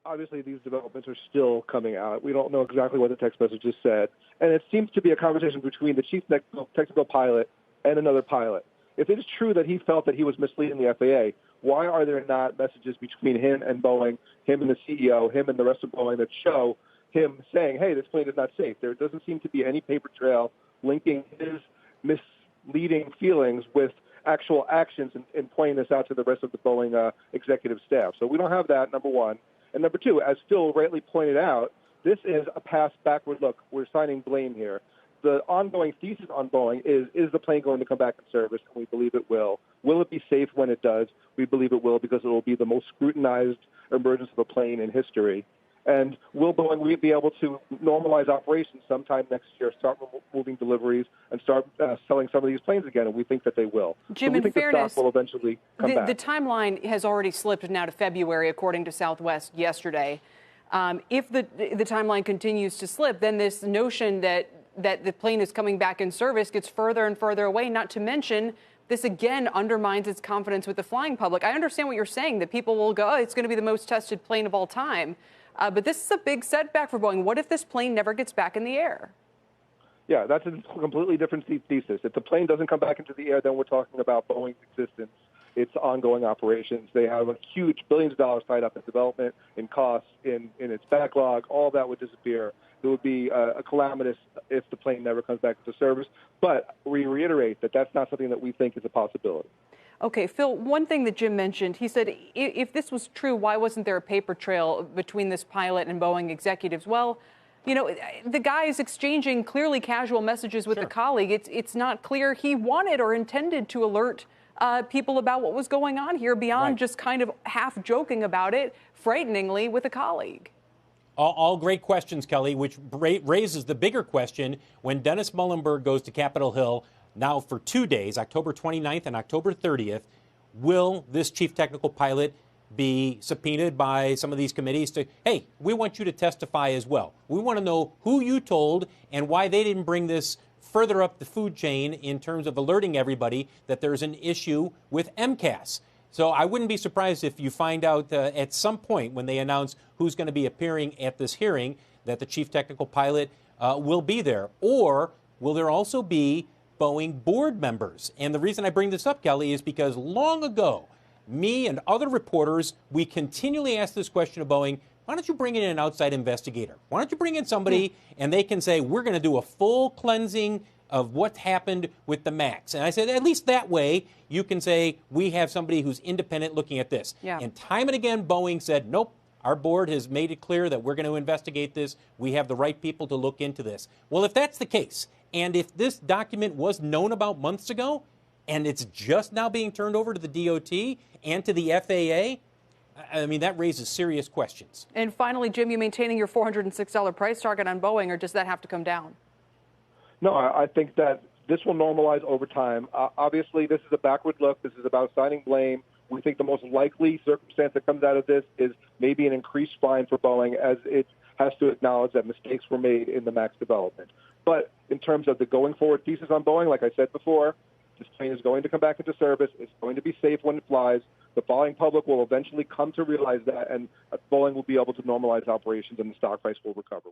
obviously these developments are still coming out. We don't know exactly what the text messages said. And it seems to be a conversation between the chief technical pilot and another pilot. If it is true that he felt that he was misleading the FAA, why are there not messages between him and Boeing, him and the CEO, him and the rest of Boeing that show him saying, hey, this plane is not safe? There doesn't seem to be any paper trail linking his misleading feelings with actual actions and pointing this out to the rest of the Boeing executive staff. So we don't have that, number one. And number two, as Phil rightly pointed out, this is a past backward look. We're assigning blame here. The ongoing thesis on Boeing is the plane going to come back in service? And we believe it will. Will it be safe when it does? We believe it will, because it will be the most scrutinized emergence of a plane in history. And will Boeing be able to normalize operations sometime next year, start moving deliveries, and start selling some of these planes again? And we think that they will. Jim, so we think fairness, the stock will eventually come back. The timeline has already slipped now to February, according to Southwest yesterday. If the timeline continues to slip, then this notion that the plane is coming back in service gets further and further away, not to mention this again undermines its confidence with the flying public. I understand what you're saying, that people will go, oh, it's going to be the most tested plane of all time. But this is a big setback for Boeing. What if this plane never gets back in the air? Yeah, that's a completely different thesis. If the plane doesn't come back into the air, then we're talking about Boeing's existence, its ongoing operations. They have a huge billions of dollars tied up in development, in costs, in its backlog. All that would disappear. It would be a calamitous if the plane never comes back into service. But we reiterate that that's not something that we think is a possibility. Okay, Phil, one thing that Jim mentioned, he said, if this was true, why wasn't there a paper trail between this pilot and Boeing executives? Well, you know, the guy is exchanging clearly casual messages with a colleague. It's not clear he wanted or intended to alert people about what was going on here beyond just kind of half joking about it, frighteningly, with a colleague. All great questions, Kelly, which raises the bigger question when Dennis Muhlenberg goes to Capitol Hill now for 2 days, October 29th and October 30th. Will this chief technical pilot be subpoenaed by some of these committees to, hey, we want you to testify as well. We want to know who you told and why they didn't bring this further up the food chain in terms of alerting everybody that there's an issue with MCAS. So I wouldn't be surprised if you find out at some point when they announce who's going to be appearing at this hearing that the chief technical pilot will be there. Or will there also be Boeing board members? And the reason I bring this up, Kelly, is because long ago, me and other reporters, we continually ask this question of Boeing, why don't you bring in an outside investigator? Why don't you bring in somebody and they can say, we're going to do a full cleansing of what happened with the MAX. And I said, at least that way, you can say, we have somebody who's independent looking at this. Yeah. And time and again, Boeing said, nope, our board has made it clear that we're going to investigate this. We have the right people to look into this. Well, if that's the case, and if this document was known about months ago, and it's just now being turned over to the DOT and to the FAA, I mean, that raises serious questions. And finally, Jim, you maintaining your $406 price target on Boeing, or does that have to come down? No, I think that this will normalize over time. Obviously, this is a backward look. This is about assigning blame. We think the most likely circumstance that comes out of this is maybe an increased fine for Boeing, as it has to acknowledge that mistakes were made in the MAX development. But in terms of the going forward thesis on Boeing, like I said before, this plane is going to come back into service. It's going to be safe when it flies. The flying public will eventually come to realize that, and Boeing will be able to normalize operations and the stock price will recover.